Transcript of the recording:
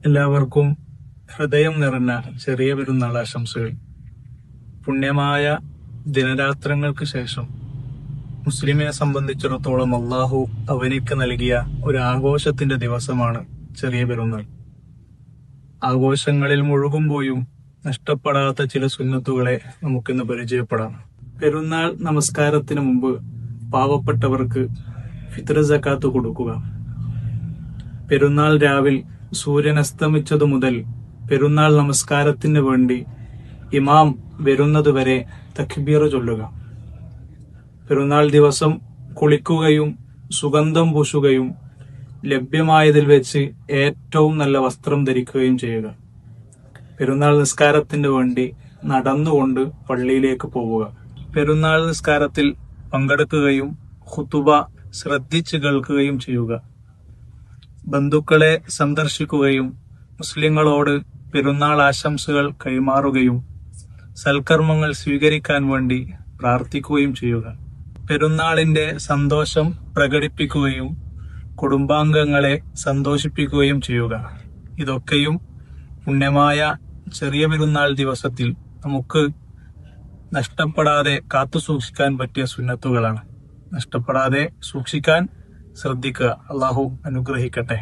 എല്ലാവർക്കും ഹൃദയം നിറഞ്ഞ ചെറിയ പെരുന്നാൾ ആശംസകൾ. പുണ്യമായ ദിനരാത്രങ്ങൾക്ക് ശേഷം മുസ്ലിമിനെ സംബന്ധിച്ചിടത്തോളം അള്ളാഹു അവനിക്ക് നൽകിയ ഒരു ആഘോഷത്തിന്റെ ദിവസമാണ് ചെറിയ പെരുന്നാൾ. ആഘോഷങ്ങളിൽ മുഴുകുമ്പോഴും നഷ്ടപ്പെടാത്ത ചില സുന്നത്തുകളെ നമുക്കിന്ന് പരിചയപ്പെടാം. പെരുന്നാൾ നമസ്കാരത്തിന് മുമ്പ് പാവപ്പെട്ടവർക്ക് ഫിത്ർ സക്കാത്ത് കൊടുക്കുക. പെരുന്നാൾ രാവിൽ സൂര്യൻ അസ്തമിച്ചതു മുതൽ പെരുന്നാൾ നമസ്കാരത്തിന് വേണ്ടി ഇമാം വരുന്നതുവരെ തക്ബീർ ചൊല്ലുക. പെരുന്നാൾ ദിവസം കുളിക്കുകയും സുഗന്ധം പൂശുകയും ലഭ്യമായതിൽ വെച്ച് ഏറ്റവും നല്ല വസ്ത്രം ധരിക്കുകയും ചെയ്യുക. പെരുന്നാൾ നിസ്കാരത്തിന് വേണ്ടി നടന്നുകൊണ്ട് പള്ളിയിലേക്ക് പോവുക. പെരുന്നാൾ നിസ്കാരത്തിൽ പങ്കെടുക്കുകയും ഖുതുബ ശ്രദ്ധിച്ച് കേൾക്കുകയും ചെയ്യുക. ബന്ധുക്കളെ സന്ദർശിക്കുകയും മുസ്ലിങ്ങളോട് പെരുന്നാൾ ആശംസകൾ കൈമാറുകയും സൽക്കർമ്മങ്ങൾ സ്വീകരിക്കാൻ വേണ്ടി പ്രാർത്ഥിക്കുകയും ചെയ്യുക. പെരുന്നാളിന്റെ സന്തോഷം പ്രകടിപ്പിക്കുകയും കുടുംബാംഗങ്ങളെ സന്തോഷിപ്പിക്കുകയും ചെയ്യുക. ഇതൊക്കെയും പുണ്യമായ ചെറിയ പെരുന്നാൾ ദിവസത്തിൽ നമുക്ക് നഷ്ടപ്പെടാതെ കാത്തു സൂക്ഷിക്കാൻ പറ്റിയ സുന്നത്തുകളാണ്. നഷ്ടപ്പെടാതെ സൂക്ഷിക്കാൻ ശ്രദ്ധിക്കുക. അള്ളാഹു അനുഗ്രഹിക്കട്ടെ.